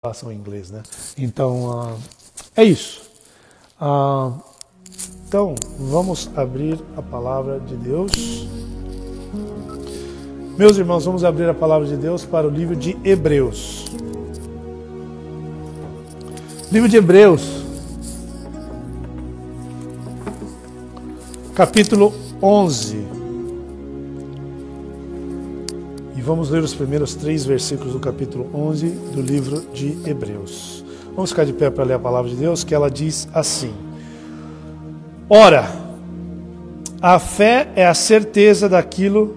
Façam em inglês, né? Então, é isso. Então, vamos abrir a palavra de Deus. Meus irmãos, vamos abrir a palavra de Deus para o livro de Hebreus. Livro de Hebreus, capítulo 11. E vamos ler os primeiros 3 versículos do capítulo 11 do livro de Hebreus. Vamos ficar de pé para ler a palavra de Deus, que ela diz assim: Ora, a fé é a certeza daquilo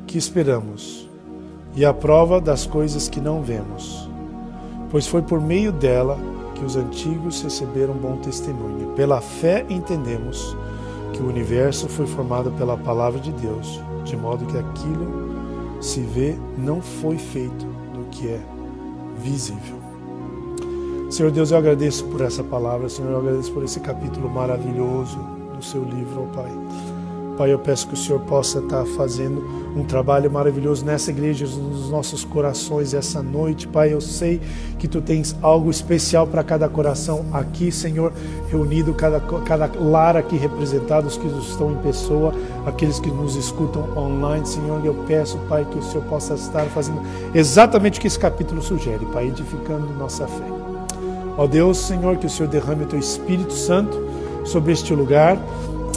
que esperamos e a prova das coisas que não vemos, pois foi por meio dela que os antigos receberam bom testemunho. Pela fé entendemos que o universo foi formado pela palavra de Deus, de modo que aquilo se vê não foi feito do que é visível. Senhor Deus, eu agradeço por essa palavra, Senhor, eu agradeço por esse capítulo maravilhoso do seu livro, ó Pai. Pai, eu peço que o Senhor possa estar fazendo um trabalho maravilhoso nessa igreja, nos nossos corações essa noite. Pai, eu sei que Tu tens algo especial para cada coração aqui, Senhor, reunido, cada lar aqui representado, os que estão em pessoa, aqueles que nos escutam online, Senhor. E eu peço, Pai, que o Senhor possa estar fazendo exatamente o que esse capítulo sugere, Pai, edificando nossa fé. Ó Deus, Senhor, que o Senhor derrame o Teu Espírito Santo sobre este lugar,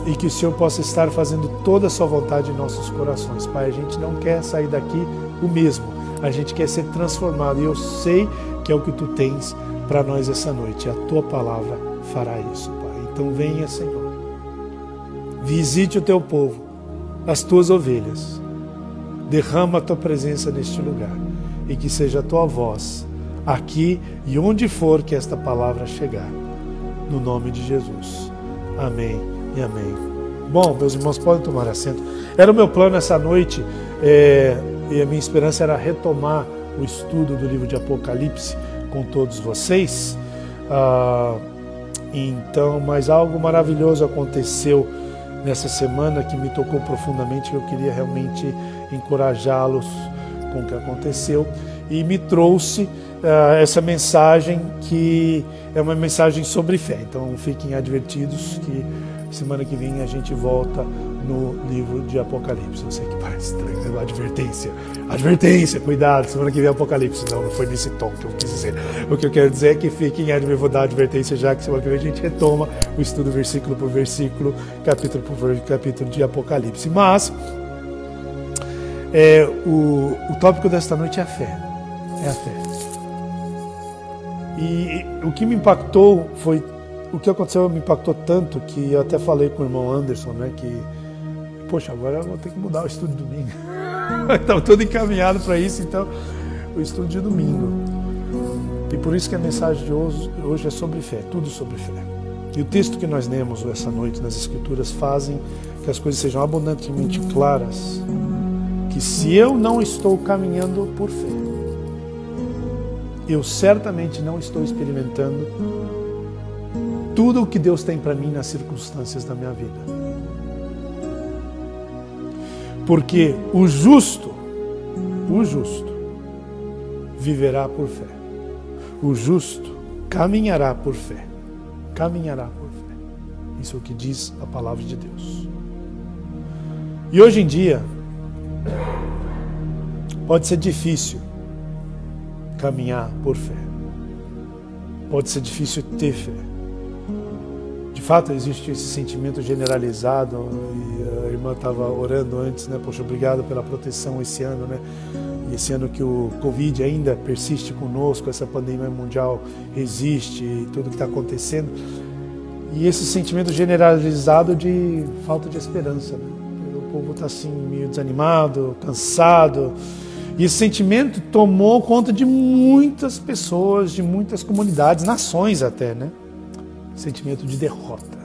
e que o Senhor possa estar fazendo toda a sua vontade em nossos corações. Pai, a gente não quer sair daqui o mesmo, a gente quer ser transformado, e eu sei que é o que Tu tens para nós essa noite. A Tua palavra fará isso, Pai. Então venha, Senhor, visite o Teu povo, as Tuas ovelhas, derrama a Tua presença neste lugar, e que seja a Tua voz aqui e onde for que esta palavra chegar, no nome de Jesus. Amém. E amém. Bom, meus irmãos, podem tomar assento. Era o meu plano essa noite, e a minha esperança era retomar o estudo do livro de Apocalipse com todos vocês. Então, mas algo maravilhoso aconteceu nessa semana que me tocou profundamente, que eu queria realmente encorajá-los com o que aconteceu, e me trouxe essa mensagem, que é uma mensagem sobre fé. Então fiquem advertidos que semana que vem a gente volta no livro de Apocalipse. Eu sei que parece estranho, advertência, cuidado, semana que vem é Apocalipse. Não foi nesse tom que eu quis dizer. O que eu quero dizer é que fiquem, eu vou dar advertência já, que semana que vem a gente retoma o estudo versículo por versículo, capítulo por capítulo de Apocalipse. Mas o tópico desta noite é a fé. É a fé. E o que me impactou foi, o que aconteceu me impactou tanto que eu até falei com o irmão Anderson, né, que, poxa, agora eu vou ter que mudar o estudo de domingo. Estava todo encaminhado para isso, então, o estudo de domingo. E por isso que a mensagem de hoje é sobre fé, tudo sobre fé. E o texto que nós lemos essa noite nas Escrituras fazem que as coisas sejam abundantemente claras, que se eu não estou caminhando por fé, eu certamente não estou experimentando tudo o que Deus tem para mim nas circunstâncias da minha vida. Porque o justo viverá por fé. O justo caminhará por fé. Caminhará por fé. Isso é o que diz a palavra de Deus. E hoje em dia, pode ser difícil caminhar por fé. Pode ser difícil ter fé. De fato, existe esse sentimento generalizado, e a irmã estava orando antes, né? Poxa, obrigado pela proteção esse ano, né? E esse ano que o Covid ainda persiste conosco, essa pandemia mundial existe, e tudo que está acontecendo. E esse sentimento generalizado de falta de esperança, né? O povo está assim, meio desanimado, cansado. E esse sentimento tomou conta de muitas pessoas, de muitas comunidades, nações até, né? Sentimento de derrota,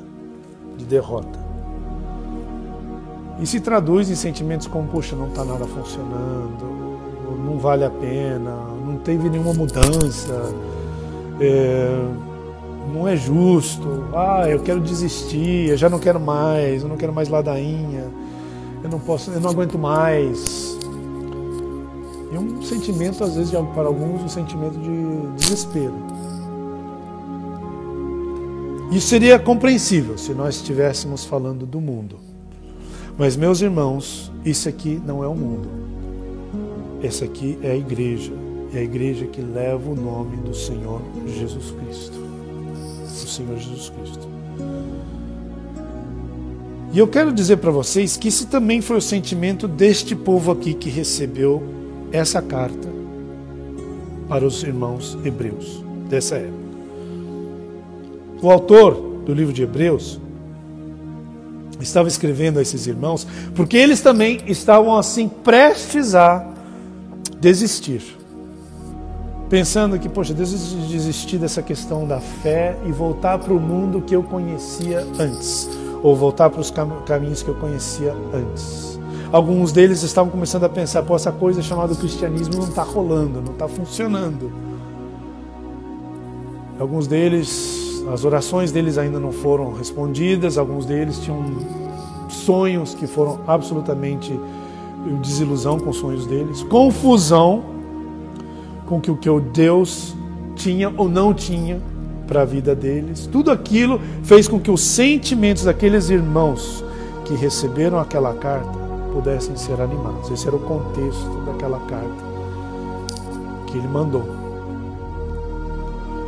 E se traduz em sentimentos como, poxa, não está nada funcionando, não vale a pena, não teve nenhuma mudança, não é justo, eu quero desistir, eu já não quero mais, eu não quero mais ladainha, eu não aguento mais. E um sentimento, às vezes, para alguns, um sentimento de desespero. Isso seria compreensível se nós estivéssemos falando do mundo. Mas, meus irmãos, isso aqui não é o mundo. Essa aqui é a igreja. É a igreja que leva o nome do Senhor Jesus Cristo. Do Senhor Jesus Cristo. E eu quero dizer para vocês que esse também foi o sentimento deste povo aqui que recebeu essa carta para os irmãos hebreus dessa época. O autor do livro de Hebreus estava escrevendo a esses irmãos porque eles também estavam assim prestes a desistir. Pensando que, poxa, desistir dessa questão da fé e voltar para o mundo que eu conhecia antes. Ou voltar para os caminhos que eu conhecia antes. Alguns deles estavam começando a pensar, pô, essa coisa chamada cristianismo não está rolando, não está funcionando. Alguns deles, as orações deles ainda não foram respondidas, alguns deles tinham sonhos que foram absolutamente desilusão com os sonhos deles, confusão com o que o Deus tinha ou não tinha para a vida deles. Tudo aquilo fez com que os sentimentos daqueles irmãos que receberam aquela carta pudessem ser animados. Esse era o contexto daquela carta que ele mandou.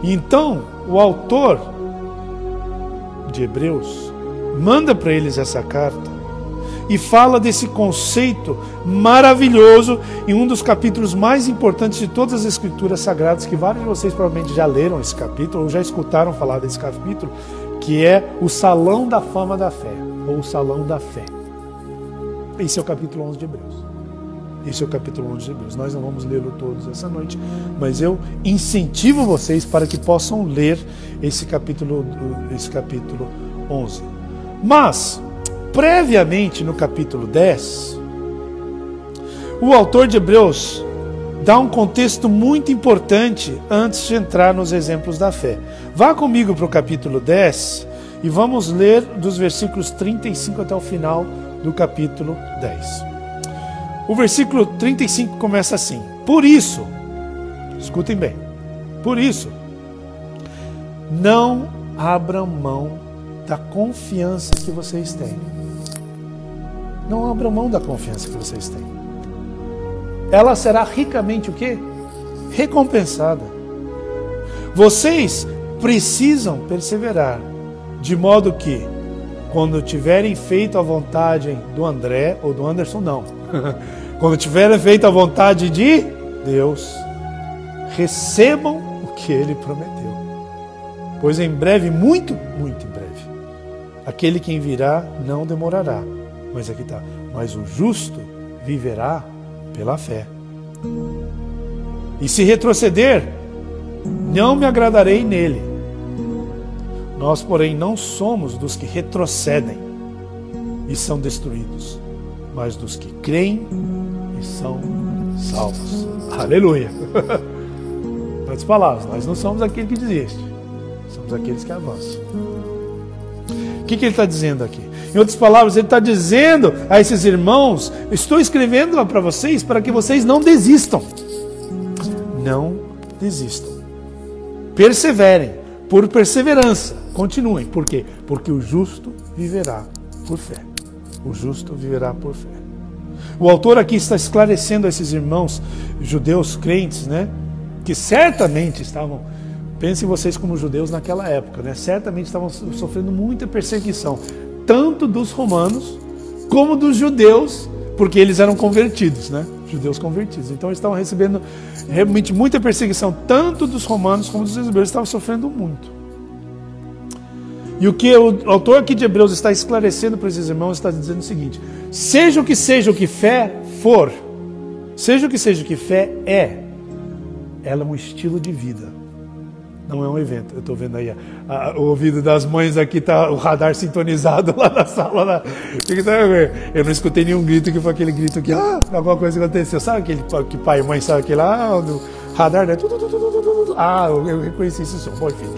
E então, o autor de Hebreus manda para eles essa carta e fala desse conceito maravilhoso em um dos capítulos mais importantes de todas as escrituras sagradas, que vários de vocês provavelmente já leram esse capítulo ou já escutaram falar desse capítulo, que é o Salão da Fama da Fé, ou o Salão da Fé. Esse é o capítulo 11 de Hebreus. Esse é o capítulo 11 de Hebreus. Nós não vamos lê-lo todos essa noite, mas eu incentivo vocês para que possam ler esse capítulo 11. Mas, previamente, no capítulo 10, o autor de Hebreus dá um contexto muito importante antes de entrar nos exemplos da fé. Vá comigo para o capítulo 10 e vamos ler dos versículos 35 até o final do capítulo 10. O versículo 35 começa assim: por isso, escutem bem, por isso, não abram mão da confiança que vocês têm. Não abram mão da confiança que vocês têm. Ela será ricamente o quê? Recompensada. Vocês precisam perseverar, de modo que, quando tiverem feito a vontade do André, ou do Anderson, não. Quando tiverem feito a vontade de Deus, recebam o que Ele prometeu. Pois em breve, muito, muito em breve, aquele quem virá não demorará. Mas aqui está. Mas o justo viverá pela fé. E se retroceder, não me agradarei nele. Nós, porém, não somos dos que retrocedem e são destruídos, mas dos que creem e são salvos. Aleluia! Em outras palavras, nós não somos aquele que desiste, somos aqueles que avançam. O que ele está dizendo aqui? Em outras palavras, ele está dizendo a esses irmãos: estou escrevendo para vocês para que vocês não desistam. Não desistam. Perseverem, por perseverança. Continuem. Por quê? Porque o justo viverá por fé. O justo viverá por fé. O autor aqui está esclarecendo a esses irmãos judeus crentes, né? Que certamente estavam, pensem vocês como judeus naquela época, né? Certamente estavam sofrendo muita perseguição, tanto dos romanos como dos judeus, porque eles eram convertidos, né? Judeus convertidos. Então eles estavam recebendo realmente muita perseguição, tanto dos romanos como dos hebreus. Eles estavam sofrendo muito. E o que o autor aqui de Hebreus está esclarecendo para esses irmãos, está dizendo o seguinte: seja o que fé for, seja o que fé é, ela é um estilo de vida, não é um evento. Eu estou vendo aí o ouvido das mães aqui, tá o radar sintonizado lá na sala. Lá. Eu não escutei nenhum grito, que foi aquele grito que alguma coisa aconteceu. Sabe aquele que pai e mãe sabe aquele lá, do radar, né? Eu reconheci esse som. Bom, enfim.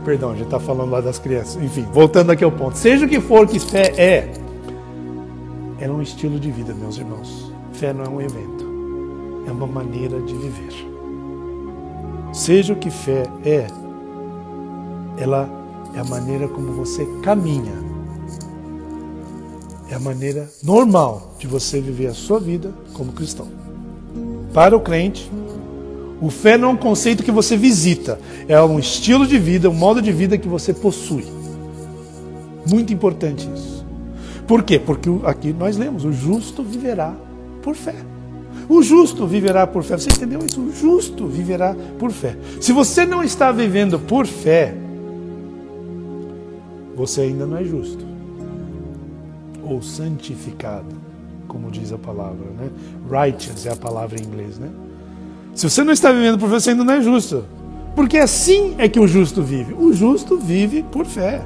Perdão, a gente está falando lá das crianças. Enfim, voltando aqui ao ponto. Seja o que for que fé é um estilo de vida, meus irmãos. Fé não é um evento. é uma maneira de viver. Seja o que fé é, ela é a maneira como você caminha. É a maneira normal de você viver a sua vida como cristão. Para o crente, o fé não é um conceito que você visita, é um estilo de vida, um modo de vida que você possui. Muito importante isso. Por quê? Porque aqui nós lemos, o justo viverá por fé. O justo viverá por fé. Você entendeu isso? O justo viverá por fé. Se você não está vivendo por fé, você ainda não é justo. Ou santificado, como diz a palavra, né? Righteous é a palavra em inglês, né? Se você não está vivendo por fé, você ainda não é justo. Porque assim é que o justo vive. O justo vive por fé.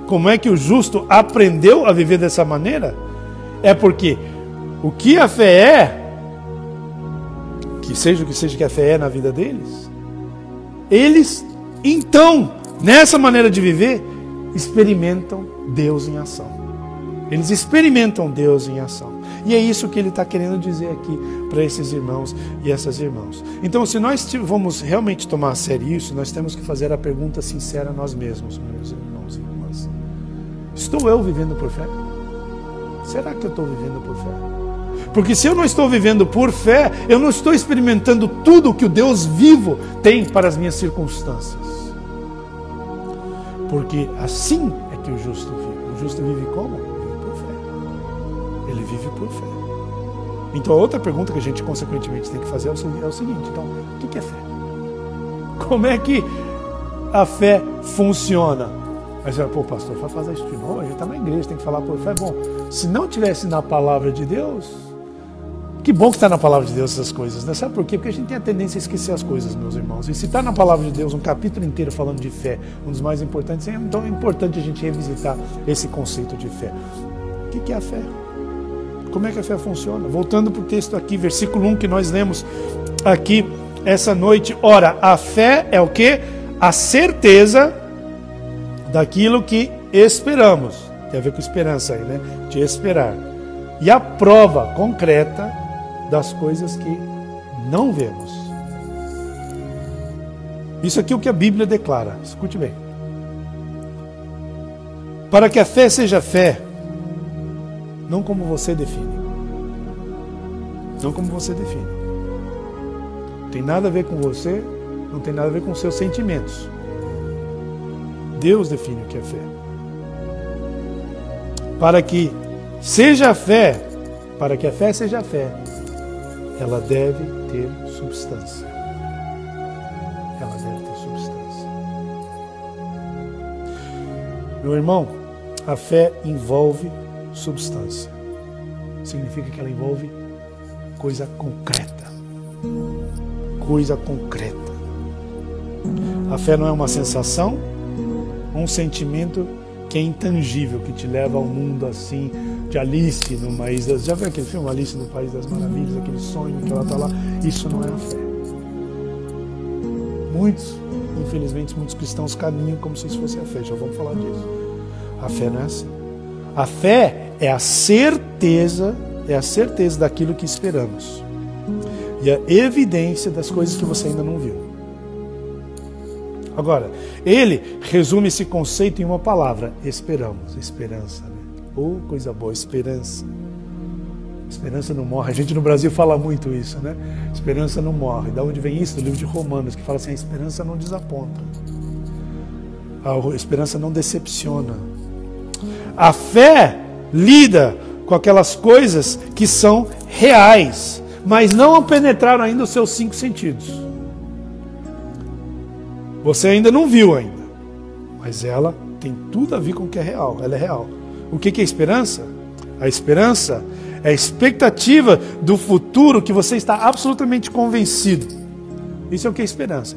Como é que o justo aprendeu a viver dessa maneira? É porque o que a fé é, que seja o que seja que a fé é na vida deles, eles, então, nessa maneira de viver, experimentam Deus em ação. Eles experimentam Deus em ação. E é isso que ele está querendo dizer aqui para esses irmãos e essas irmãs. Então, se nós vamos realmente tomar a sério isso, nós temos que fazer a pergunta sincera a nós mesmos, meus irmãos e irmãs. Estou eu vivendo por fé? Será que eu estou vivendo por fé? Porque se eu não estou vivendo por fé, eu não estou experimentando tudo o que o Deus vivo tem para as minhas circunstâncias. Porque assim é que o justo vive. O justo vive como? Vive por fé. Ele vive por fé. Então a outra pergunta que a gente consequentemente tem que fazer é o seguinte, então, o que é fé? Como é que a fé funciona? Mas você vai, pô, pastor, vai fazer isso de novo? A gente está na igreja, tem que falar por fé. Bom, se não tivesse na palavra de Deus, que bom que está na palavra de Deus essas coisas, né? Sabe por quê? Porque a gente tem a tendência a esquecer as coisas, meus irmãos. E se está na palavra de Deus um capítulo inteiro falando de fé, um dos mais importantes, então é importante a gente revisitar esse conceito de fé. O que é a fé? Como é que a fé funciona? Voltando para o texto aqui, versículo 1 que nós lemos aqui essa noite. Ora, a fé é o quê? A certeza daquilo que esperamos. Tem a ver com esperança aí, né? De esperar. E a prova concreta das coisas que não vemos. Isso aqui é o que a Bíblia declara. Escute bem. Para que a fé seja fé, não como você define. Não como você define. Não tem nada a ver com você, não tem nada a ver com seus sentimentos. Deus define o que é fé. Para que seja fé, para que a fé seja fé, ela deve ter substância. Ela deve ter substância. Meu irmão, a fé envolve substância. Significa que ela envolve coisa concreta. Coisa concreta. A fé não é uma sensação, um sentimento que é intangível, que te leva ao mundo assim, de Alice no País das... Já viu aquele filme, Alice no País das Maravilhas, aquele sonho que ela está lá? Isso não é a fé. Muitos, infelizmente, muitos cristãos caminham como se isso fosse a fé. Já vamos falar disso. A fé não é assim. A fé é a certeza daquilo que esperamos. E a evidência das coisas que você ainda não viu. Agora, ele resume esse conceito em uma palavra: esperamos, esperança. Né? Oh, coisa boa, esperança. Esperança não morre. A gente no Brasil fala muito isso, né? Esperança não morre. Da onde vem isso? Do livro de Romanos, que fala assim: a esperança não desaponta. A esperança não decepciona. A fé lida com aquelas coisas que são reais, mas não penetraram ainda os seus 5 sentidos. Você ainda não viu ainda, mas ela tem tudo a ver com o que é real. Ela é real. O que é a esperança? A esperança é a expectativa do futuro que você está absolutamente convencido. Isso é o que é esperança.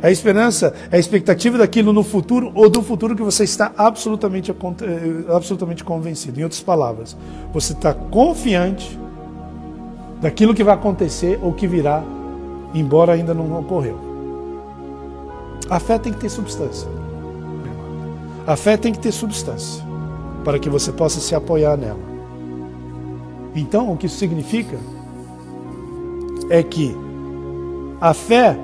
A esperança é a expectativa daquilo no futuro ou do futuro que você está absolutamente convencido. Em outras palavras, você está confiante daquilo que vai acontecer ou que virá, embora ainda não ocorreu. A fé tem que ter substância. A fé tem que ter substância para que você possa se apoiar nela. Então, o que isso significa? é que a fé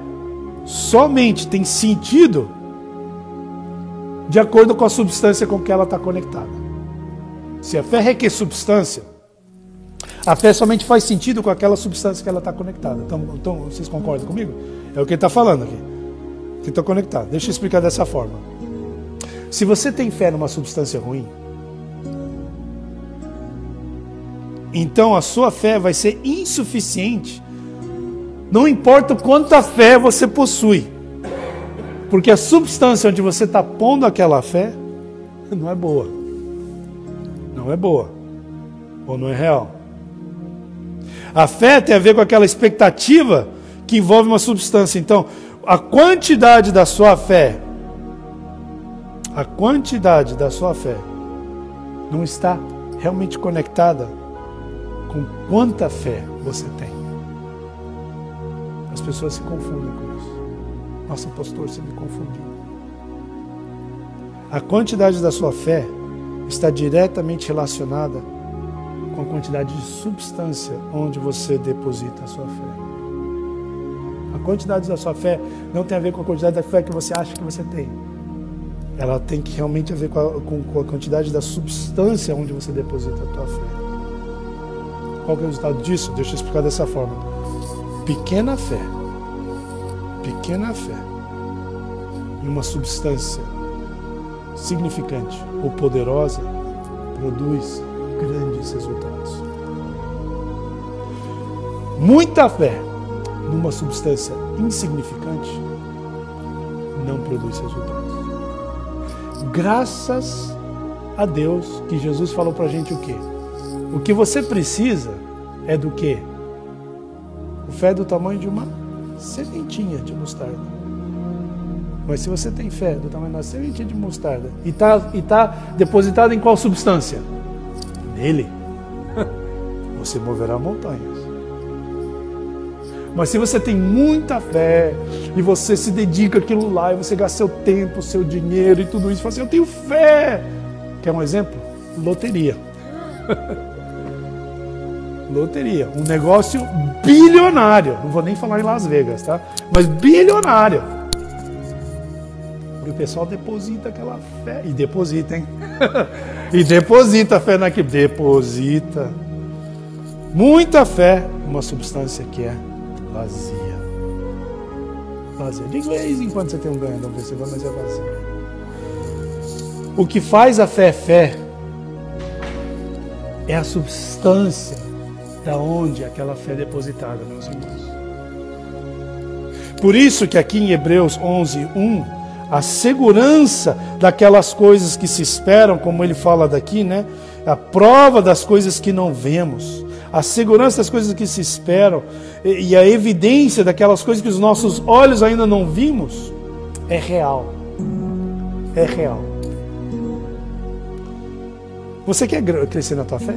somente tem sentido de acordo com a substância com que ela está conectada. Se a fé requer substância, a fé somente faz sentido com aquela substância que ela está conectada. Então, vocês concordam comigo? É o que ele está falando aqui. Que está conectado. Deixa eu explicar dessa forma. Se você tem fé numa substância ruim, então a sua fé vai ser insuficiente. Não importa quanta fé você possui. Porque a substância onde você está pondo aquela fé não é boa. Não é boa. Ou não é real. A fé tem a ver com aquela expectativa que envolve uma substância. Então, a quantidade da sua fé não está realmente conectada com quanta fé você tem. As pessoas se confundem com isso. Nossa, pastor, você me confundiu. A quantidade da sua fé está diretamente relacionada com a quantidade de substância onde você deposita a sua fé. A quantidade da sua fé não tem a ver com a quantidade da fé que você acha que você tem. Ela tem que realmente a ver com a quantidade da substância onde você deposita a tua fé. Qual que é o resultado disso? Deixa eu explicar dessa forma. Pequena fé em uma substância significante ou poderosa produz grandes resultados. Muita fé numa substância insignificante não produz resultados. Graças a Deus que Jesus falou pra gente o quê? O que você precisa é do quê? A fé do tamanho de uma sementinha de mostarda. Mas se você tem fé do tamanho de uma sementinha de mostarda e tá depositada em qual substância? Nele. Você moverá montanhas. Mas se você tem muita fé e você se dedica àquilo lá e você gasta seu tempo, seu dinheiro e tudo isso, e fala assim, eu tenho fé. Quer um exemplo? Loteria. Loteria, um negócio bilionário. Não vou nem falar em Las Vegas, tá? Mas bilionário. E o pessoal deposita aquela fé. E deposita, hein? E deposita a fé naquilo. Deposita. Muita fé numa substância que é vazia. Vazia. De vez em quando você tem um ganho, não perceba, mas é vazia. O que faz a fé fé é a substância da onde aquela fé é depositada, meus irmãos. Por isso que aqui em Hebreus 11:1, a segurança daquelas coisas que se esperam, como ele fala daqui, né? A prova das coisas que não vemos, a segurança das coisas que se esperam e a evidência daquelas coisas que os nossos olhos ainda não vimos, é real. É real. Você quer crescer na tua fé?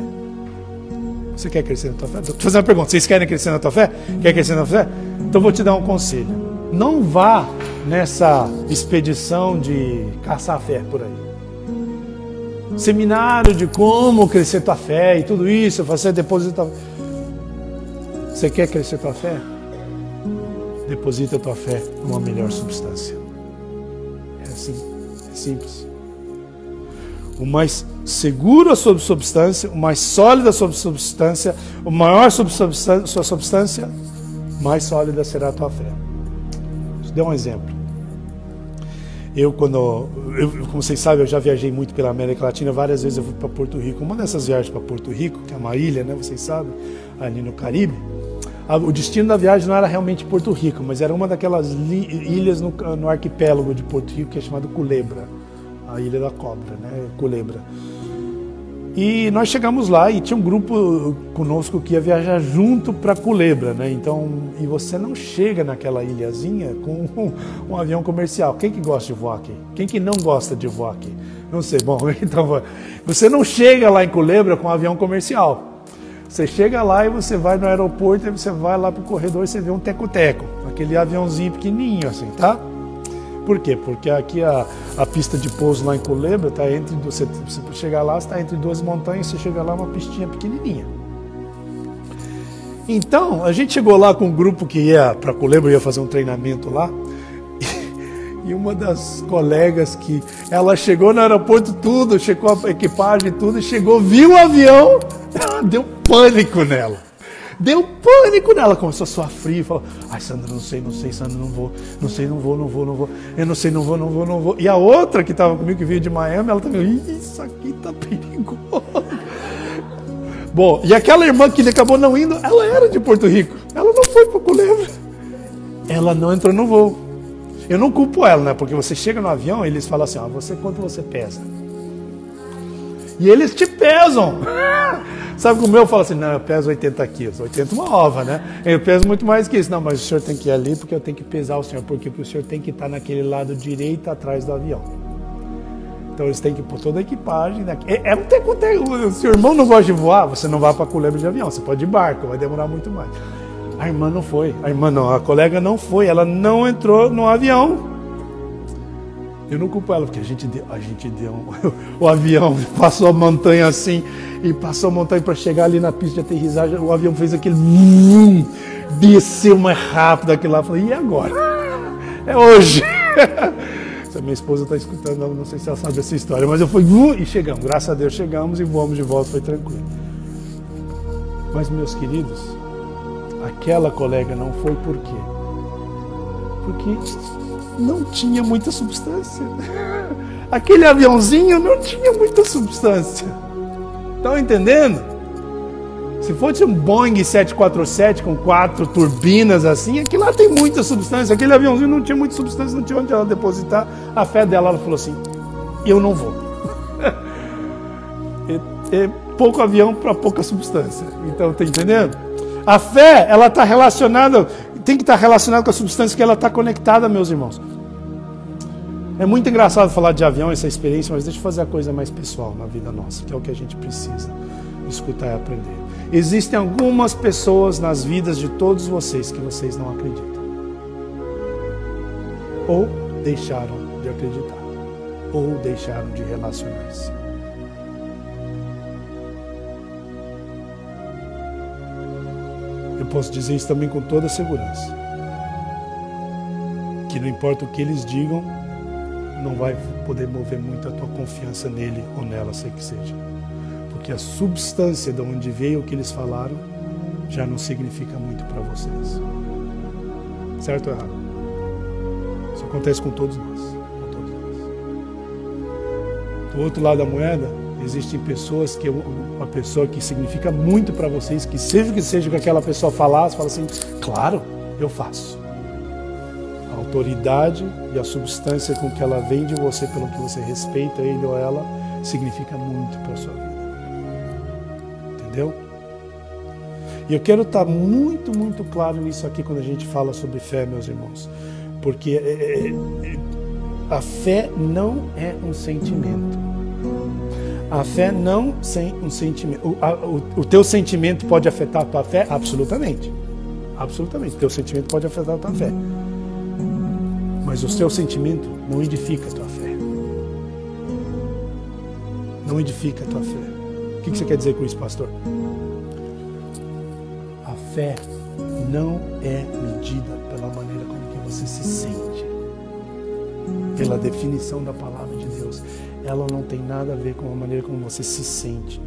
Você quer crescer na tua fé? Estou fazendo uma pergunta. Vocês querem crescer na tua fé? Quer crescer na tua fé? Então vou te dar um conselho. Não vá nessa expedição de caçar fé por aí. Seminário de como crescer tua fé e tudo isso, você deposita. Você quer crescer tua fé? Deposita tua fé numa melhor substância. É assim, é simples. O mais seguro a sua substância, o mais sólido a sua substância, o maior a sua substância, mais sólida será a tua fé. Vou te dar um exemplo. Como vocês sabem, eu já viajei muito pela América Latina, várias vezes eu fui para Porto Rico. Uma dessas viagens para Porto Rico, que é uma ilha, né, vocês sabem, ali no Caribe, o destino da viagem não era realmente Porto Rico, mas era uma daquelas ilhas no arquipélago de Porto Rico, que é chamado Culebra, a Ilha da Cobra, né, Culebra. E nós chegamos lá e tinha um grupo conosco que ia viajar junto para Culebra, né? Então, e você não chega naquela ilhazinha com um avião comercial. Quem que gosta de voar aqui? Quem que não gosta de voar aqui? Não sei, bom, então você não chega lá em Culebra com um avião comercial. Você chega lá e você vai no aeroporto e você vai lá pro corredor e você vê um teco-teco, aquele aviãozinho pequenininho assim, tá? Por quê? Porque aqui a pista de pouso lá em Culebra está entre, você chegar lá, está entre duas montanhas, você chega lá uma pistinha pequenininha. Então, a gente chegou lá com um grupo que ia para Culebra, ia fazer um treinamento lá. E uma das colegas que ela chegou no aeroporto tudo, checou a equipagem e tudo, chegou, viu o avião, ela deu pânico nela. Deu pânico nela, começou a suar frio, falou, ai Sandra, não sei, Sandra, não vou, eu não sei, não vou. E a outra que estava comigo, que veio de Miami, ela também, isso aqui tá perigoso. Bom, e aquela irmã que acabou não indo, ela era de Porto Rico, ela não foi para Culebra, ela não entrou no voo. Eu não culpo ela, né? Porque você chega no avião e eles falam assim, quanto você pesa? E eles te pesam. Sabe como eu falo assim, não, eu peso 80 quilos. 80 é uma ova, né? Eu peso muito mais que isso. Não, mas o senhor tem que ir ali porque eu tenho que pesar o senhor. Porque o senhor tem que estar naquele lado direito atrás do avião. Então eles têm que pôr toda a equipagem. O seu irmão não gosta de voar, você não vai para Culebra de avião. Você pode ir de barco, vai demorar muito mais. A irmã não foi. A colega não foi. Ela não entrou no avião. Eu não culpo ela, porque a gente deu o avião passou a montanha assim, e passou a montanha para chegar ali na pista de aterrissagem, o avião fez aquele desceu mais rápido aquilo lá, eu falei, e agora? É hoje. Se a minha esposa está escutando, não sei se ela sabe essa história, mas eu fui e chegamos, graças a Deus chegamos e voamos de volta, foi tranquilo. Mas meus queridos, aquela colega não foi por quê? Porque não tinha muita substância. Aquele aviãozinho não tinha muita substância. Estão entendendo? Se fosse um Boeing 747 com 4 turbinas assim, aquilo lá tem muita substância. Aquele aviãozinho não tinha muita substância, não tinha onde ela depositar. A fé dela, ela falou assim, eu não vou. É pouco avião para pouca substância. Então, tá entendendo? A fé, ela está relacionada, tem que estar relacionada com a substância que ela está conectada, meus irmãos. É muito engraçado falar de avião, essa experiência, mas deixa eu fazer a coisa mais pessoal na vida nossa, que é o que a gente precisa escutar e aprender. Existem algumas pessoas nas vidas de todos vocês que vocês não acreditam. Ou deixaram de acreditar. Ou deixaram de relacionar-se. Eu posso dizer isso também com toda segurança. Que não importa o que eles digam, não vai poder mover muito a tua confiança nele ou nela, sei que seja. Porque a substância de onde veio o que eles falaram já não significa muito para vocês. Certo ou errado? Isso acontece com todos nós. Do outro lado da moeda, existem pessoas que uma pessoa que significa muito para vocês, que seja o que seja que aquela pessoa falasse, fala assim, claro, eu faço. A autoridade e a substância com que ela vem de você, pelo que você respeita ele ou ela, significa muito para a sua vida. Entendeu? E eu quero estar muito, muito claro nisso aqui quando a gente fala sobre fé, meus irmãos. Porque a fé não é um sentimento. A fé não é um sentimento. O teu sentimento pode afetar a tua fé? Absolutamente. Absolutamente. O teu sentimento pode afetar a tua fé. Mas o seu sentimento não edifica a tua fé. Não edifica a tua fé. O que você quer dizer com isso, pastor? A fé não é medida pela maneira como que você se sente. Pela definição da palavra de Deus. Ela não tem nada a ver com a maneira como você se sente.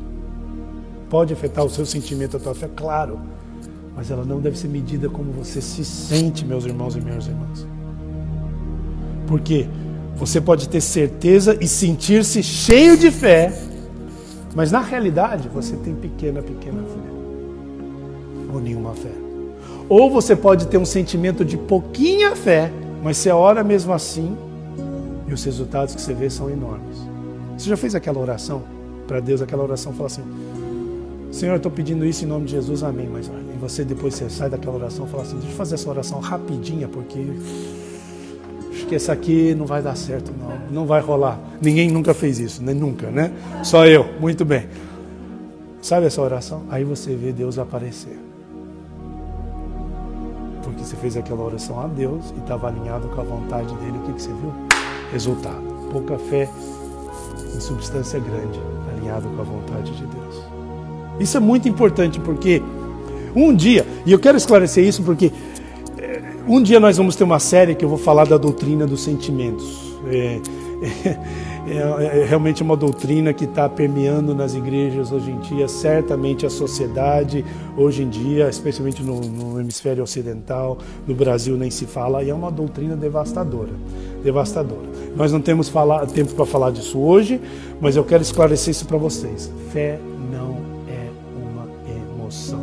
Pode afetar o seu sentimento, a tua fé, claro. Mas ela não deve ser medida como você se sente, meus irmãos e minhas irmãs. Porque você pode ter certeza e sentir-se cheio de fé, mas na realidade você tem pequena fé. Ou nenhuma fé. Ou você pode ter um sentimento de pouquinha fé, mas você ora mesmo assim, e os resultados que você vê são enormes. Você já fez aquela oração para Deus, aquela oração fala assim, Senhor, eu estou pedindo isso em nome de Jesus, amém. Mas e você depois você sai daquela oração e fala assim, deixa eu fazer essa oração rapidinha, porque acho que essa aqui não vai dar certo, não vai rolar. Ninguém nunca fez isso, né? Nunca, né? Só eu, muito bem. Sabe essa oração? Aí você vê Deus aparecer. Porque você fez aquela oração a Deus e estava alinhado com a vontade dele. O que você viu? Resultado. Pouca fé em substância grande, alinhado com a vontade de Deus. Isso é muito importante porque Um dia, e eu quero esclarecer isso porque um dia nós vamos ter uma série que eu vou falar da doutrina dos sentimentos. É realmente uma doutrina que está permeando nas igrejas hoje em dia, certamente a sociedade hoje em dia, especialmente no hemisfério ocidental, no Brasil nem se fala, e é uma doutrina devastadora. Nós não temos tempo para falar disso hoje, mas eu quero esclarecer isso para vocês. Fé não é uma emoção.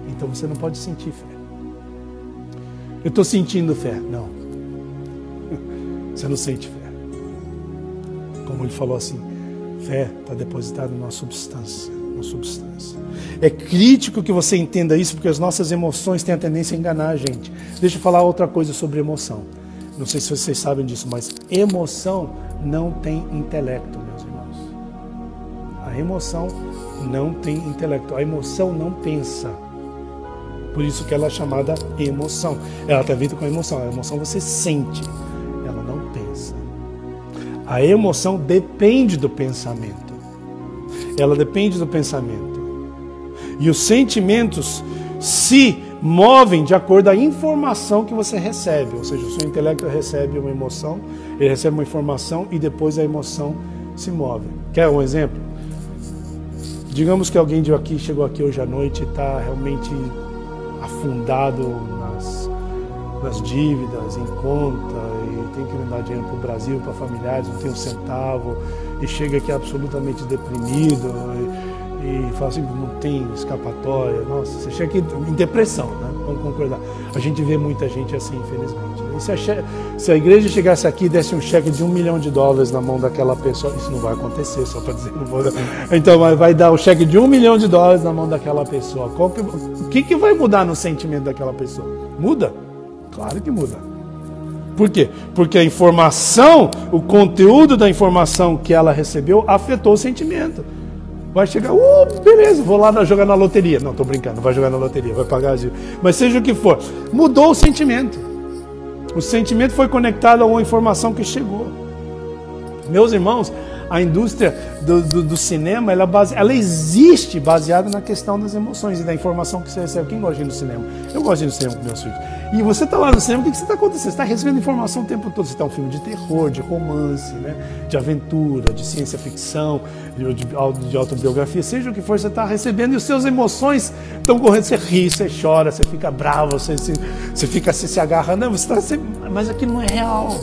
Então você não pode sentir fé. Eu estou sentindo fé. Não. Você não sente fé. Como ele falou assim, fé está depositada numa substância. É crítico que você entenda isso, porque as nossas emoções têm a tendência a enganar a gente. Deixa eu falar outra coisa sobre emoção. Não sei se vocês sabem disso, mas emoção não tem intelecto, meus irmãos. A emoção não tem intelecto. A emoção não pensa. Por isso que ela é chamada emoção. Ela está vindo com a emoção. A emoção você sente. Ela não pensa. A emoção depende do pensamento. Ela depende do pensamento. E os sentimentos se movem de acordo com a informação que você recebe. Ou seja, o seu intelecto recebe uma emoção, ele recebe uma informação e depois a emoção se move. Quer um exemplo? Digamos que alguém de aqui chegou aqui hoje à noite e está realmente afundado nas dívidas, em conta, e tem que mandar dinheiro para o Brasil, para familiares, não tem um centavo, e chega aqui absolutamente deprimido, e fala assim, não tem escapatória. Nossa, você chega aqui em depressão, né? Vamos concordar. A gente vê muita gente assim, infelizmente. E se a igreja chegasse aqui e desse um cheque de $1 milhão na mão daquela pessoa, isso não vai acontecer, só para dizer que não vou dar. Então vai dar o cheque de $1 milhão na mão daquela pessoa. O que vai mudar no sentimento daquela pessoa? Muda? Claro que muda. Por quê? Porque a informação, o conteúdo da informação que ela recebeu afetou o sentimento. Vai chegar, beleza, vou lá jogar na loteria. Não, estou brincando, não vai jogar na loteria, vai pagar as dívidas. Mas seja o que for, mudou o sentimento. O sentimento foi conectado a uma informação que chegou. Meus irmãos, a indústria do cinema, ela existe baseada na questão das emoções e da informação que você recebe. Quem gosta de ir no cinema? Eu gosto de ir no cinema com meus filhos. E você está lá no cinema, o que está acontecendo? Você está recebendo informação o tempo todo. Você está um filme de terror, de romance, né? De aventura, de ciência ficção, de autobiografia, seja o que for, você está recebendo e as suas emoções estão correndo. Você ri, você chora, você fica bravo, você fica se agarrando. Não, mas aquilo não é real.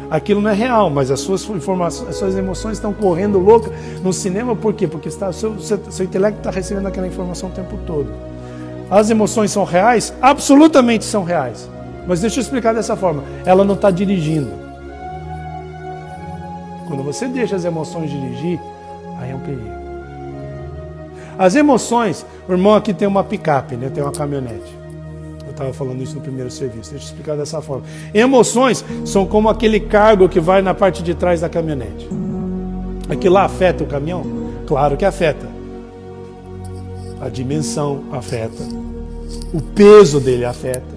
Aquilo não é real, mas as suas informações, as suas emoções estão correndo louca no cinema. Por quê? Porque seu intelecto está recebendo aquela informação o tempo todo. As emoções são reais? Absolutamente são reais. Mas deixa eu explicar dessa forma. Ela não está dirigindo. Quando você deixa as emoções dirigir, aí é um perigo. As emoções, o irmão aqui tem uma picape, né? Tem uma caminhonete. Eu estava falando isso no primeiro serviço. Deixa eu explicar dessa forma. Emoções são como aquele cargo que vai na parte de trás da caminhonete. Aquilo lá afeta o caminhão? Claro que afeta. A dimensão afeta. O peso dele afeta.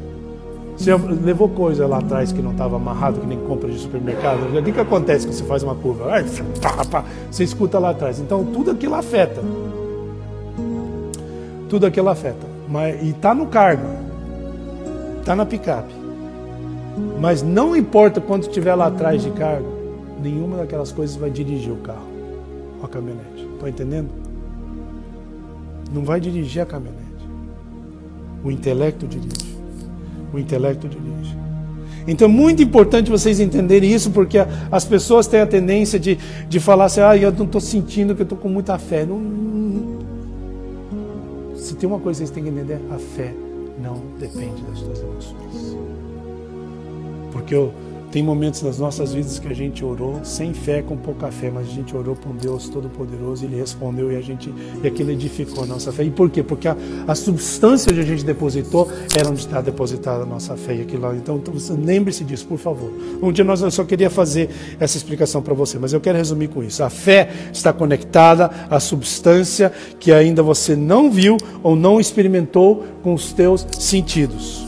Você levou coisa lá atrás que não estava amarrado, que nem compra de supermercado. O que acontece quando você faz uma curva? Você escuta lá atrás. Então tudo aquilo afeta. Tudo aquilo afeta. E está no cargo. Está na picape. Mas não importa quanto tiver lá atrás de cargo, nenhuma daquelas coisas vai dirigir o carro, a caminhonete. Estão entendendo? Não vai dirigir a caminhonete. O intelecto dirige. O intelecto dirige. Então é muito importante vocês entenderem isso, porque as pessoas têm a tendência de falar assim, eu não estou sentindo que eu estou com muita fé. Se tem uma coisa que vocês têm que entender, a fé não depende das suas emoções. Porque tem momentos nas nossas vidas que a gente orou sem fé, com pouca fé, mas a gente orou para um Deus Todo-Poderoso, Ele respondeu e aquilo edificou a nossa fé. E por quê? Porque a substância onde a gente depositou era onde está depositada a nossa fé. E aquilo lá. Então lembre-se disso, por favor. Um dia eu só queria fazer essa explicação para você, mas eu quero resumir com isso. A fé está conectada à substância que ainda você não viu ou não experimentou com os teus sentidos.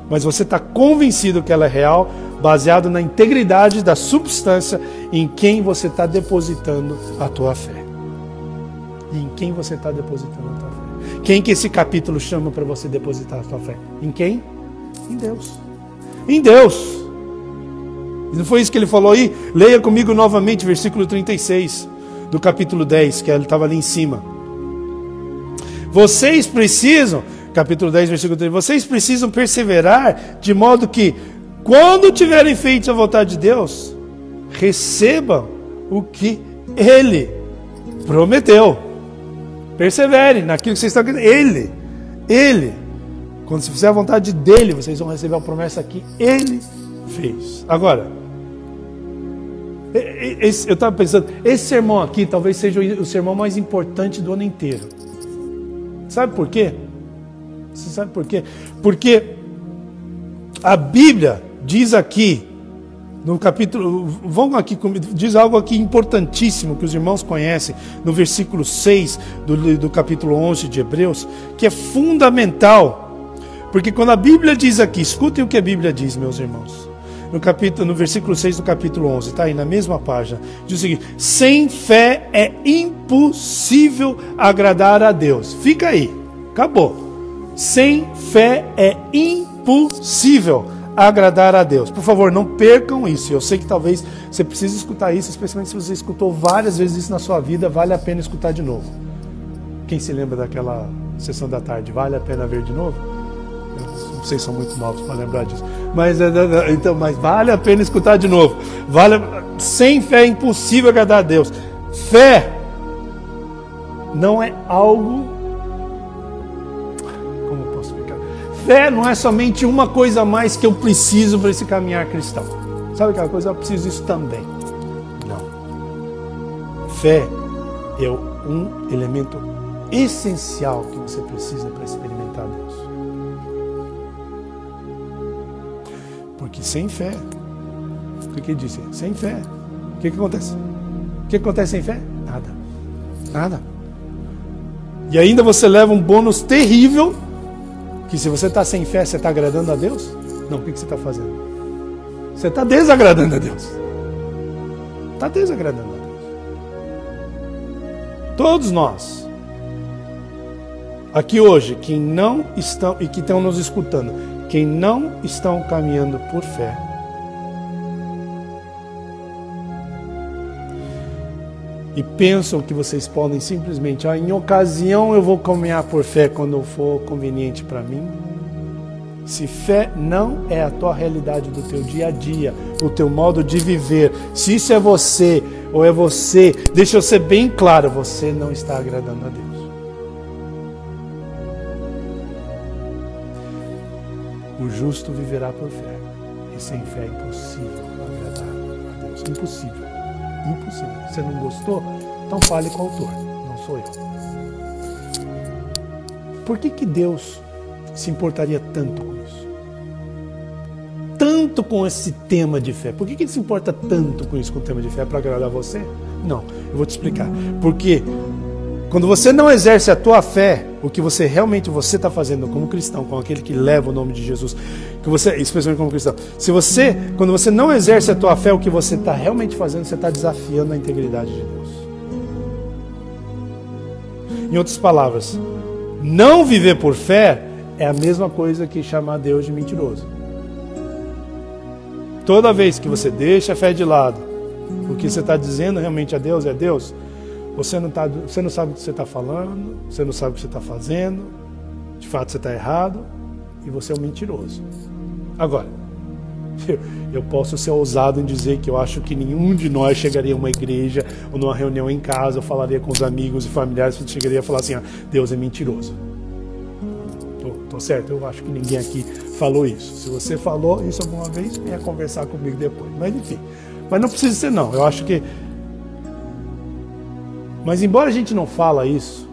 Mas você está convencido que ela é real, baseado na integridade da substância em quem você está depositando a tua fé. E em quem você está depositando a tua fé. Quem que esse capítulo chama para você depositar a sua fé? Em quem? Em Deus. Em Deus. Não foi isso que ele falou aí? Leia comigo novamente, versículo 36 do capítulo 10, que ele estava ali em cima. Vocês precisam, capítulo 10, versículo 3, vocês precisam perseverar de modo que, quando tiverem feito a vontade de Deus, recebam o que Ele prometeu. Persevere naquilo que vocês estão querendo. Ele. Quando se fizer a vontade dEle, vocês vão receber a promessa que Ele fez. Agora, eu estava pensando, esse sermão aqui talvez seja o sermão mais importante do ano inteiro. Sabe por quê? Você sabe por quê? Porque a Bíblia diz aqui, no capítulo, vamos aqui comigo, diz algo aqui importantíssimo que os irmãos conhecem, no versículo 6 do capítulo 11 de Hebreus, que é fundamental, porque quando a Bíblia diz aqui, escutem o que a Bíblia diz, meus irmãos, no versículo 6 do capítulo 11, está aí na mesma página, diz o seguinte: sem fé é impossível agradar a Deus. Fica aí, acabou. Sem fé é impossível agradar a Deus. Por favor, não percam isso. Eu sei que talvez você precise escutar isso, especialmente se você escutou várias vezes isso na sua vida, vale a pena escutar de novo. Quem se lembra daquela sessão da tarde, vale a pena ver de novo? Vocês são muito novos para lembrar disso. Mas vale a pena escutar de novo. Sem fé é impossível agradar a Deus. Fé não é algo... Como eu posso explicar? Fé não é somente uma coisa a mais que eu preciso para esse caminhar cristão. Sabe aquela coisa? Eu preciso disso também. Não. Fé é um elemento essencial que você precisa para experimentar Deus. Porque sem fé, o que ele disse? Sem fé, o que acontece? O que acontece sem fé? Nada. Nada. E ainda você leva um bônus terrível, que se você está sem fé, você está agradando a Deus? Não, o que você está fazendo? Você está desagradando a Deus. Está desagradando a Deus. Todos nós, aqui hoje, que não estão e que estão nos escutando, quem não estão caminhando por fé, e pensam que vocês podem simplesmente, em ocasião eu vou caminhar por fé quando for conveniente para mim. Se fé não é a tua realidade do teu dia a dia, o teu modo de viver, se isso é você ou é você, deixa eu ser bem claro, você não está agradando a Deus. O justo viverá por fé, e sem fé é impossível agradar a Deus. Impossível. Impossível. Você não gostou? Então fale com o autor, não sou eu. Por que Deus se importaria tanto com isso? Tanto com esse tema de fé? Por que Ele se importa tanto com isso, com o tema de fé? Para agradar você? Não, eu vou te explicar. Porque quando você não exerce a tua fé, o que você realmente está fazendo como cristão, como aquele que leva o nome de Jesus, que você, especialmente como cristão, quando você não exerce a tua fé, o que você está realmente fazendo, você está desafiando a integridade de Deus. Em outras palavras, não viver por fé é a mesma coisa que chamar Deus de mentiroso. Toda vez que você deixa a fé de lado, o que você está dizendo realmente a Deus é Deus. Você não sabe o que você está falando, você não sabe o que você está fazendo, de fato você está errado e você é um mentiroso. Agora, eu posso ser ousado em dizer que eu acho que nenhum de nós chegaria a uma igreja ou numa reunião em casa, ou falaria com os amigos e familiares, e chegaria a falar assim, Deus é mentiroso. Tô certo? Eu acho que ninguém aqui falou isso. Se você falou isso alguma vez, venha conversar comigo depois. Mas enfim, mas não precisa ser não. Eu acho que... Mas embora a gente não fala isso,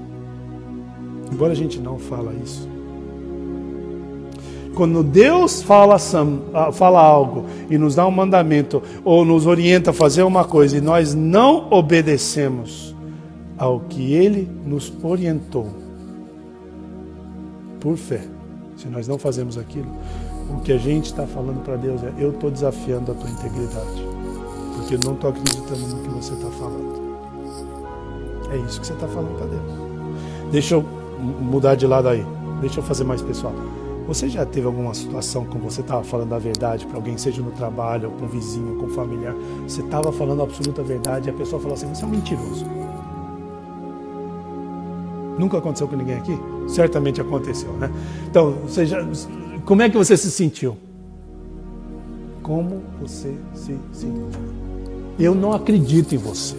quando Deus fala algo e nos dá um mandamento ou nos orienta a fazer uma coisa e nós não obedecemos ao que Ele nos orientou por fé, se nós não fazemos aquilo, o que a gente está falando para Deus é: eu estou desafiando a tua integridade, porque eu não estou acreditando no que você está falando. É isso que você está falando para Deus. Deixa eu mudar de lado aí. Deixa eu fazer mais pessoal. Você já teve alguma situação como você estava falando a verdade para alguém, seja no trabalho, ou com um vizinho, com um familiar, você estava falando a absoluta verdade e a pessoa falou assim, você é um mentiroso. Nunca aconteceu com ninguém aqui? Certamente aconteceu, né? Então, como é que você se sentiu? Como você se sentiu? Eu não acredito em você.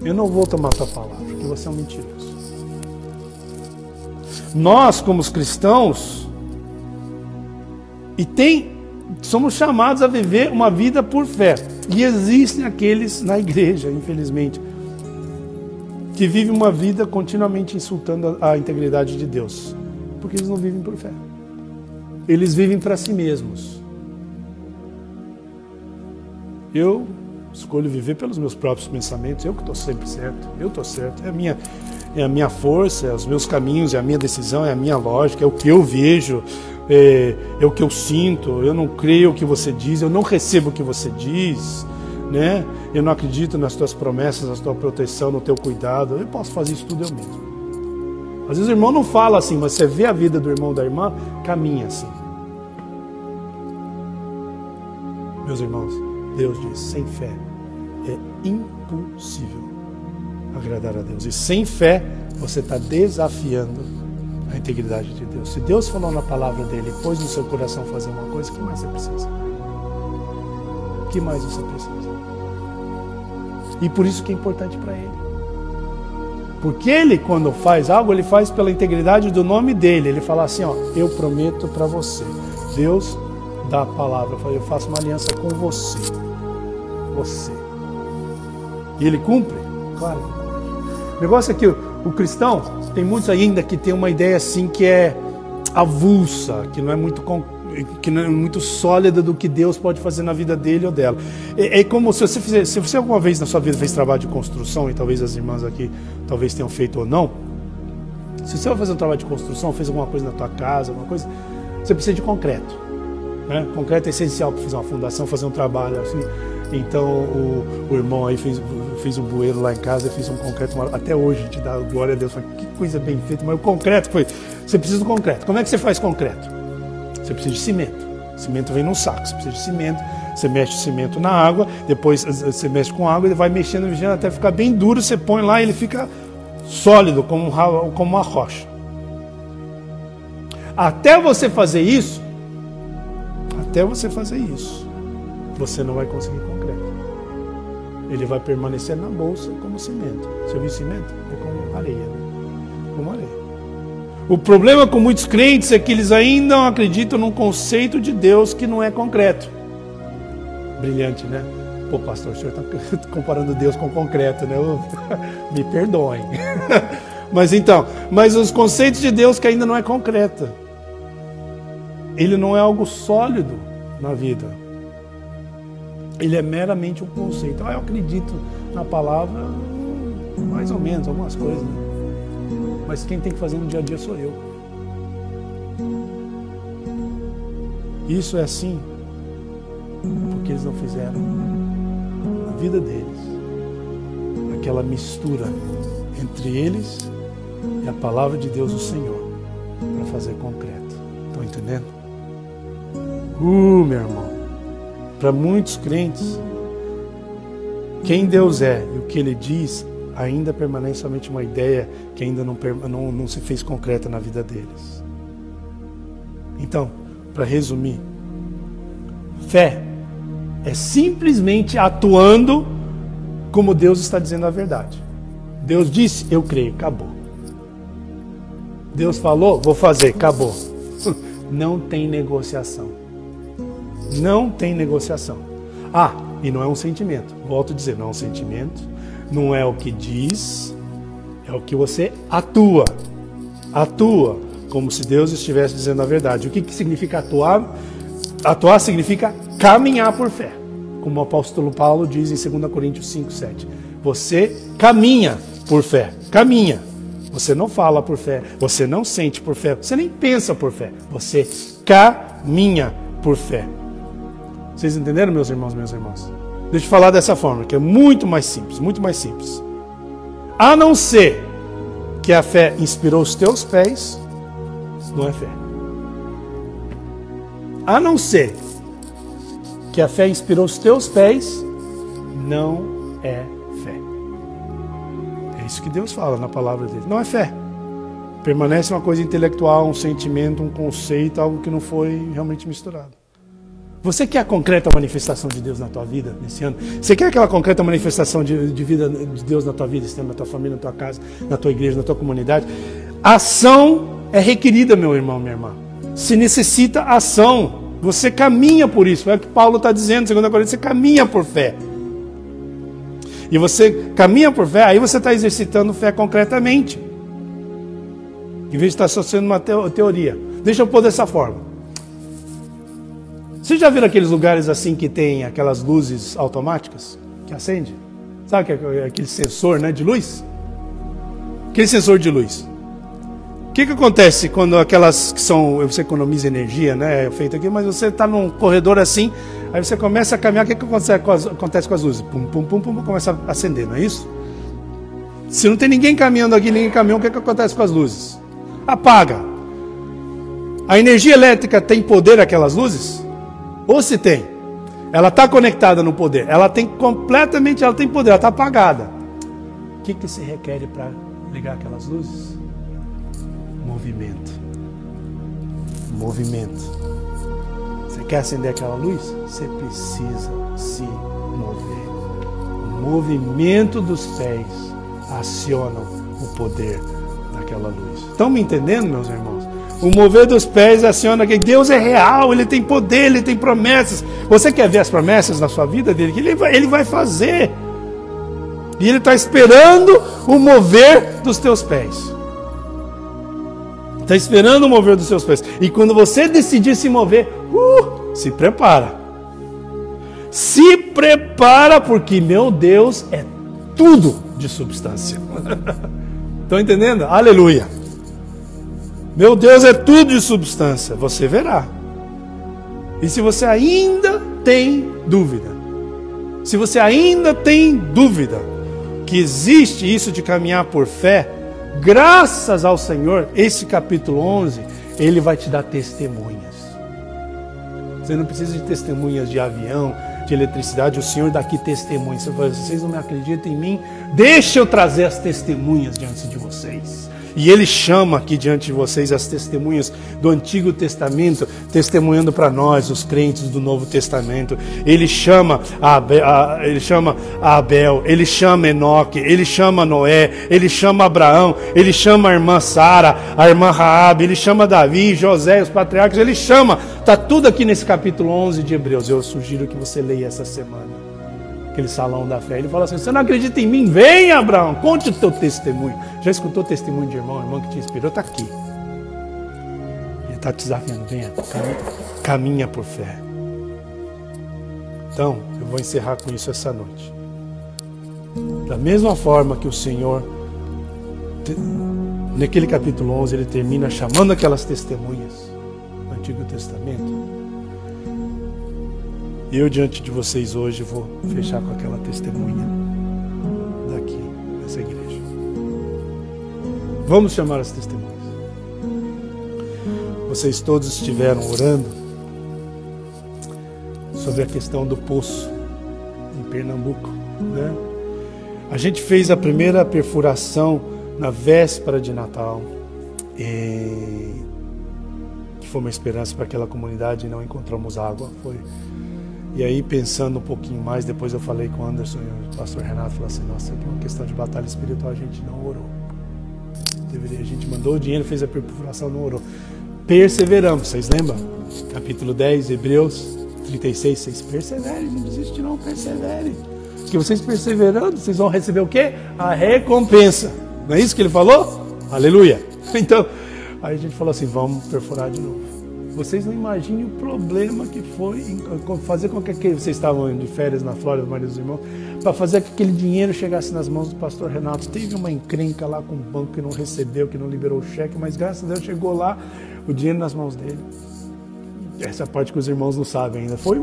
Eu não vou tomar tua palavra, porque você é um mentiroso. Nós, como os cristãos, somos chamados a viver uma vida por fé. E existem aqueles na igreja, infelizmente, que vivem uma vida continuamente insultando a integridade de Deus. Porque eles não vivem por fé. Eles vivem para si mesmos. Eu escolho viver pelos meus próprios pensamentos, eu que estou sempre certo, eu estou certo, é a minha força, é os meus caminhos, é a minha decisão, é a minha lógica, é o que eu vejo, é o que eu sinto, eu não creio o que você diz, eu não recebo o que você diz, né? Eu não acredito nas tuas promessas, na tua proteção, no teu cuidado, eu posso fazer isso tudo eu mesmo. Às vezes o irmão não fala assim, mas você vê a vida do irmão ou da irmã, caminha assim. Meus irmãos, Deus diz, sem fé é impossível agradar a Deus. E sem fé, você está desafiando a integridade de Deus. Se Deus falou na palavra dele, pôs no seu coração fazer uma coisa, o que mais você precisa? O que mais você precisa? E por isso que é importante para ele. Porque ele, quando faz algo, ele faz pela integridade do nome dele. Ele fala assim, ó, eu prometo para você. Deus dá a palavra, eu faço uma aliança com você. Você. E ele cumpre? Claro. O negócio é que o cristão, tem muitos ainda que tem uma ideia assim que é avulsa, que não é muito sólida do que Deus pode fazer na vida dele ou dela. É como se você alguma vez na sua vida fez trabalho de construção, e talvez as irmãs aqui talvez tenham feito ou não. Se você vai fazer um trabalho de construção, fez alguma coisa na tua casa, alguma coisa, você precisa de concreto. Né? Concreto é essencial para fazer uma fundação, fazer um trabalho assim. Então o irmão aí fez um bueiro lá em casa, fez um concreto, até hoje a gente dá glória a Deus, fala, que coisa bem feita, mas o concreto você precisa do concreto. Como é que você faz concreto? Você precisa de cimento. Cimento vem num saco, você precisa de cimento, você mexe o cimento na água, depois você mexe com água, ele vai mexendo até ficar bem duro, você põe lá e ele fica sólido, como uma rocha. Até você fazer isso, você não vai conseguir concreto. Ele vai permanecer na bolsa como cimento. Você ouviu cimento? É como areia, né? Como areia. O problema com muitos crentes é que eles ainda não acreditam num conceito de Deus que não é concreto. Brilhante, né? Pô, pastor, o senhor está comparando Deus com concreto, né? Me perdoem. Mas os conceitos de Deus que ainda não é concreto. Ele não é algo sólido na vida. Ele é meramente um conceito. Eu acredito na palavra, mais ou menos, algumas coisas, né? Mas quem tem que fazer no dia a dia sou eu. Isso é assim porque eles não fizeram na vida deles aquela mistura entre eles e a palavra de Deus, o Senhor, para fazer concreto. Estão entendendo? Meu irmão, para muitos crentes, quem Deus é e o que Ele diz ainda permanece somente uma ideia que ainda não se fez concreta na vida deles. Então, para resumir, fé é simplesmente atuando como Deus está dizendo a verdade. Deus disse, eu creio, acabou. Deus falou, vou fazer, acabou. Não tem negociação. Não tem negociação. E não é um sentimento. Volto a dizer, não é um sentimento. Não é o que diz, é o que você atua. Atua como se Deus estivesse dizendo a verdade. O que significa atuar? Atuar significa caminhar por fé. Como o apóstolo Paulo diz em 2 Coríntios 5:7. Você caminha por fé. Caminha. Você não fala por fé. Você não sente por fé. Você nem pensa por fé. Você caminha por fé. Vocês entenderam, meus irmãos, minhas irmãs? Deixa eu falar dessa forma, que é muito mais simples, muito mais simples. A não ser que a fé inspirou os teus pés, não é fé. A não ser que a fé inspirou os teus pés, não é fé. É isso que Deus fala na palavra dele. Não é fé. Permanece uma coisa intelectual, um sentimento, um conceito, algo que não foi realmente misturado. Você quer a concreta manifestação de Deus na tua vida nesse ano? Você quer aquela concreta manifestação de vida de Deus na tua vida, esse ano, na tua família, na tua casa, na tua igreja, na tua comunidade? Ação é requerida, meu irmão, minha irmã. Se necessita ação. Você caminha por isso. É o que Paulo está dizendo, 2 Coríntios, você caminha por fé. E você caminha por fé, aí você está exercitando fé concretamente. Em vez de estar só sendo uma teoria. Deixa eu pôr dessa forma. Vocês já viram aqueles lugares assim que tem aquelas luzes automáticas que acende? Sabe aquele sensor, né, de luz? Aquele sensor de luz. O que acontece quando aquelas que são... Você economiza energia, né? É feito aqui, mas você está num corredor assim, aí você começa a caminhar, o que acontece com as luzes? Pum, pum, pum, pum, começa a acender, não é isso? Se não tem ninguém caminhando aqui, ninguém caminhando, o que acontece com as luzes? Apaga. A energia elétrica tem poder aquelas luzes? Ou se tem? Ela está conectada no poder. Ela tem completamente, ela tem poder, ela está apagada. O que se requer para ligar aquelas luzes? Movimento. Movimento. Você quer acender aquela luz? Você precisa se mover. O movimento dos pés aciona o poder daquela luz. Estão me entendendo, meus irmãos? O mover dos pés aciona que Deus é real, Ele tem poder, Ele tem promessas. Você quer ver as promessas na sua vida dele? Que Ele vai fazer. E Ele está esperando o mover dos teus pés. Está esperando o mover dos seus pés. E quando você decidir se mover, se prepara. Se prepara, porque meu Deus é tudo de substância. Estão entendendo? Aleluia. Meu Deus é tudo de substância. Você verá. E se você ainda tem dúvida, que existe isso de caminhar por fé, graças ao Senhor, esse capítulo 11, Ele vai te dar testemunhas. Você não precisa de testemunhas de avião, de eletricidade, o Senhor dá aqui testemunhas. Você fala, vocês não me acreditam em mim? Deixa eu trazer as testemunhas diante de vocês. E Ele chama aqui diante de vocês as testemunhas do Antigo Testamento, testemunhando para nós, os crentes do Novo Testamento. Ele chama Abel, Ele chama Enoque, Ele chama Noé, Ele chama Abraão, Ele chama a irmã Sara, a irmã Raabe, Ele chama Davi, José, os patriarcas, Ele chama. Está tudo aqui nesse capítulo 11 de Hebreus. Eu sugiro que você leia essa semana. Aquele salão da fé, ele fala assim, você não acredita em mim? Vem, Abraão, conte o teu testemunho. Já escutou o testemunho de irmão que te inspirou? Está aqui. Ele está te desafiando, venha, caminha por fé. Então, eu vou encerrar com isso essa noite. Da mesma forma que o Senhor, naquele capítulo 11, ele termina chamando aquelas testemunhas do Antigo Testamento. E eu diante de vocês hoje vou fechar com aquela testemunha daqui, dessa igreja. Vamos chamar as testemunhas. Vocês todos estiveram orando sobre a questão do poço em Pernambuco, né? A gente fez a primeira perfuração na véspera de Natal, que foi uma esperança para aquela comunidade e não encontramos água. E aí, pensando um pouquinho mais, depois eu falei com o Anderson e o pastor Renato, falou assim, nossa, aqui é uma questão de batalha espiritual, a gente não orou. A gente mandou o dinheiro, fez a perfuração, não orou. Perseveramos, vocês lembram? Capítulo 10, Hebreus 36, vocês perseverem, não desiste não, perseverem. Porque vocês perseverando, vocês vão receber o quê? A recompensa. Não é isso que ele falou? Aleluia. Então, aí a gente falou assim, vamos perfurar de novo. Vocês não imaginem o problema que foi fazer com que vocês estavam de férias na Flórida, Maria dos Irmãos, para fazer que aquele dinheiro chegasse nas mãos do pastor Renato. Teve uma encrenca lá com o banco que não recebeu, que não liberou o cheque, mas graças a Deus chegou lá o dinheiro nas mãos dele. Essa parte que os irmãos não sabem ainda. Foi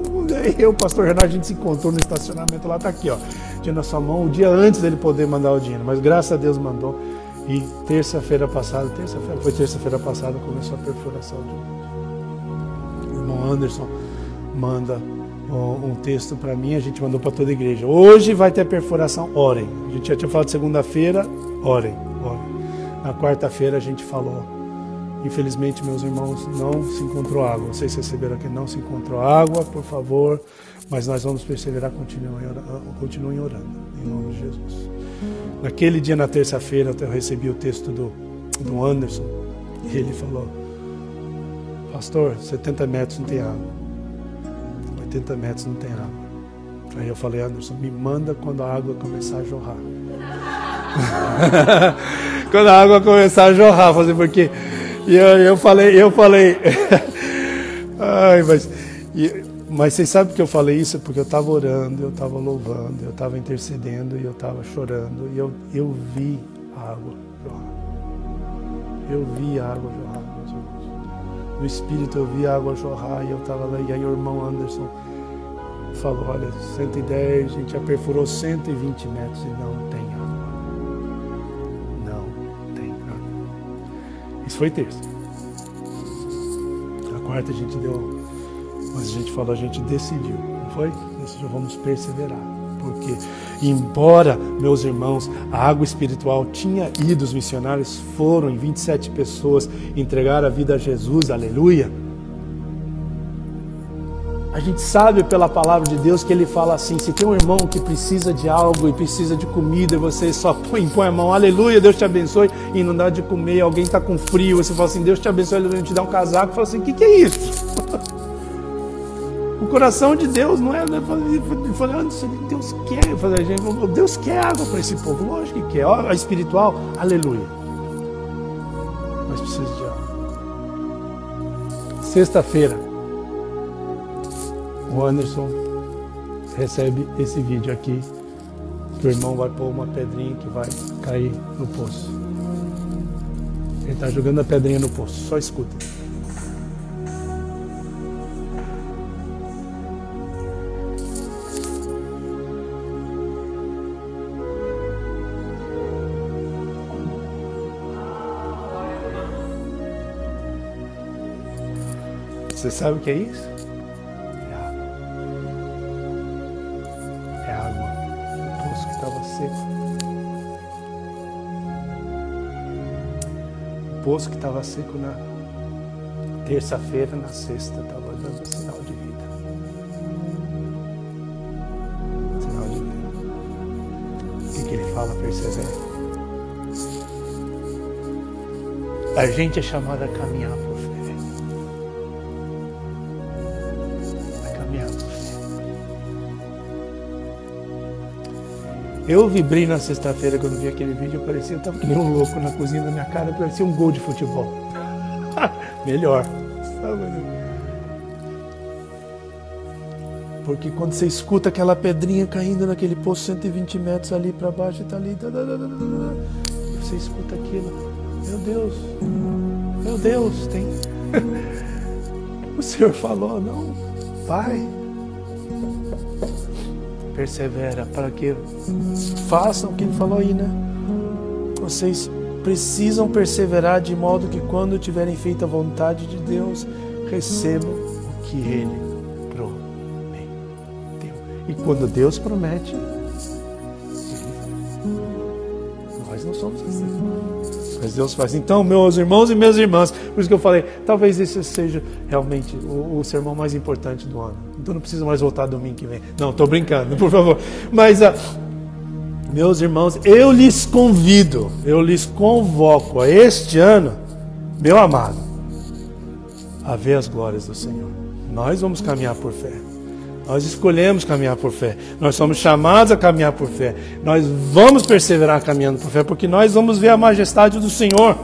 eu, o pastor Renato, a gente se encontrou no estacionamento lá, tá aqui, ó. Tinha na sua mão o dia antes dele poder mandar o dinheiro, mas graças a Deus mandou. E terça-feira passada começou a perfuração de um. O irmão Anderson manda um texto para mim, a gente mandou para toda a igreja. Hoje vai ter perfuração, orem. A gente já tinha falado de segunda-feira, orem. Na quarta-feira a gente falou. Infelizmente, meus irmãos, não se encontrou água. Vocês receberam aqui, não se encontrou água, por favor. Mas nós vamos perseverar, continuem orando, em nome de Jesus. Naquele dia, na terça-feira, eu recebi o texto do Anderson. E ele falou: pastor, 70 metros não tem água. 80 metros não tem água. Aí eu falei: Anderson, me manda quando a água começar a jorrar. Quando a água começar a jorrar, porque... E eu falei... Ai, mas vocês sabem que eu falei isso porque eu estava orando, eu estava louvando, eu estava intercedendo e eu estava chorando. E eu vi a água jorrar. Eu vi a água jorrar, meus irmãos. No Espírito eu vi a água jorrar e eu estava lá. E aí o irmão Anderson falou: olha, 110, a gente já perfurou 120 metros e não tem água. Não tem água. Isso foi terça. A quarta a gente deu... Mas a gente falou, a gente decidiu, não foi? Decidiu, vamos perseverar. Porque, embora, meus irmãos, a água espiritual tinha ido, os missionários foram, em 27 pessoas, entregar a vida a Jesus, aleluia. A gente sabe pela palavra de Deus que ele fala assim: se tem um irmão que precisa de algo e precisa de comida, e você só põe a mão, aleluia, Deus te abençoe, e não dá de comer, alguém está com frio, você fala assim: Deus te abençoe, ele te dá um casaco, fala assim: o que é isso? O coração de Deus não é... Eu falei: Deus quer. Eu falei: Deus quer água para esse povo. Lógico que quer. A espiritual, aleluia. Mas precisa de água. Sexta-feira, o Anderson recebe esse vídeo aqui, que o irmão vai pôr uma pedrinha que vai cair no poço. Ele está jogando a pedrinha no poço. Só escuta. Você sabe o que é isso? É água. O poço que estava seco. O poço que estava seco na terça-feira, na sexta, estava dando sinal de vida. Sinal de vida. O que ele fala? Persevera. A gente é chamado a caminhar por fé. Eu vibrei na sexta-feira quando vi aquele vídeo. Eu parecia, eu estava que nem um louco na cozinha da minha cara, parecia um gol de futebol. Melhor. Porque quando você escuta aquela pedrinha caindo naquele poço 120 metros ali para baixo, está ali, e você escuta aquilo. Meu Deus, tem. O Senhor falou: não, vai. Persevera para que façam o que ele falou aí, né? Vocês precisam perseverar de modo que quando tiverem feito a vontade de Deus, recebam o que ele prometeu. E quando Deus promete, nós não somos assim. Mas Deus faz. Então, meus irmãos e minhas irmãs, por isso que eu falei, talvez esse seja realmente o sermão mais importante do ano. Então não precisa mais voltar domingo que vem. Não, estou brincando, por favor. Mas, meus irmãos, eu lhes convido, eu lhes convoco a este ano, meu amado, a ver as glórias do Senhor. Nós vamos caminhar por fé. Nós escolhemos caminhar por fé. Nós somos chamados a caminhar por fé. Nós vamos perseverar caminhando por fé, porque nós vamos ver a majestade do Senhor.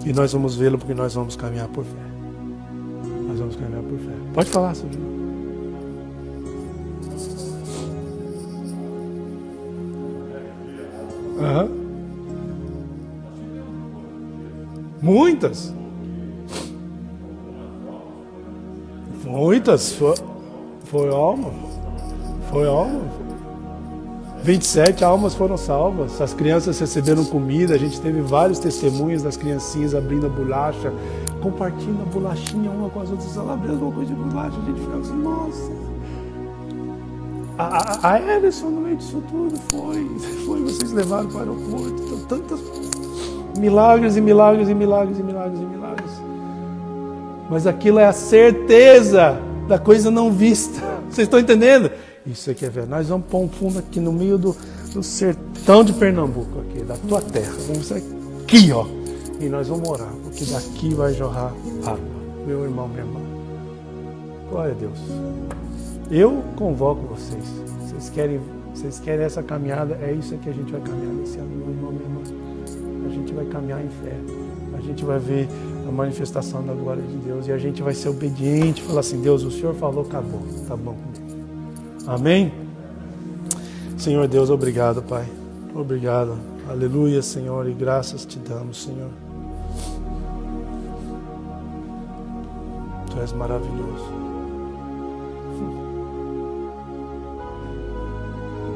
E nós vamos vê-lo porque nós vamos caminhar por fé. Nós vamos caminhar por fé. Pode falar, Senhor. Muitas. Foi alma. 27 almas foram salvas, as crianças receberam comida, a gente teve vários testemunhos das criancinhas abrindo a bolacha, compartilhando a bolachinha uma com as outras, ela abrindo uma coisa de bolacha, a gente ficava assim, nossa. A Ellison no meio disso tudo foi, vocês levaram para o aeroporto, então, tantos milagres e milagres e milagres e milagres e milagres. Mas aquilo é a certeza da coisa não vista. Vocês estão entendendo? Isso aqui é verdade. Nós vamos pôr um fundo aqui no meio do sertão de Pernambuco, aqui, da tua terra. Vamos aqui, ó. E nós vamos orar, porque daqui vai jorrar água. Meu irmão, minha irmã. Glória a Deus. Eu convoco vocês. Vocês querem essa caminhada? É isso que a gente vai caminhar nesse ano, meu irmão, minha irmã. A gente vai caminhar em fé. A gente vai ver a manifestação da glória de Deus e a gente vai ser obediente, falar assim, Deus, o Senhor falou, acabou, tá bom comigo. Amém? Senhor Deus, obrigado, Pai. Obrigado. Aleluia, Senhor, e graças te damos, Senhor. Tu és maravilhoso.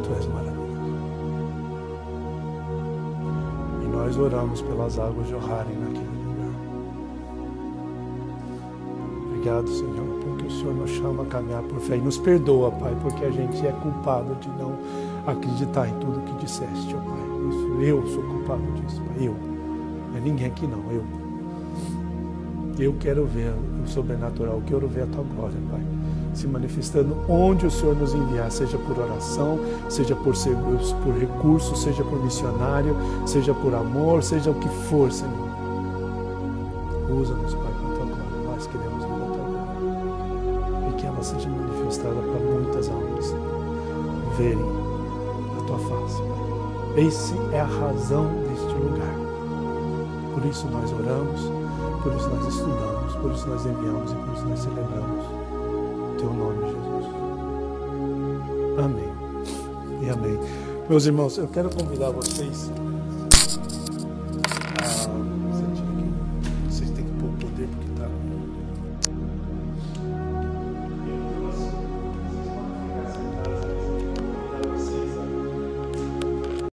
Tu és maravilhoso. E nós oramos pelas águas jorrarem naquele lugar. Obrigado, Senhor, porque o Senhor nos chama a caminhar por fé. E nos perdoa, Pai, porque a gente é culpado de não acreditar em tudo que disseste, ó Pai. Isso, eu sou culpado disso, Pai. Eu. Não é ninguém aqui, não. Eu quero ver o sobrenatural, eu quero ver a tua glória, Pai, se manifestando onde o Senhor nos enviar, seja por oração, seja por recurso, seja por missionário, seja por amor, seja o que for, Senhor. Usa-nos, Pai, com a tua glória. Nós queremos ver a tua glória. E que ela seja manifestada para muitas almas, Senhor, verem a tua face, Pai. Essa é a razão deste lugar. Por isso nós oramos, por isso nós estudamos, por isso nós enviamos e por isso nós celebramos o teu nome, Jesus. Amém e amém. Meus irmãos, eu quero convidar vocês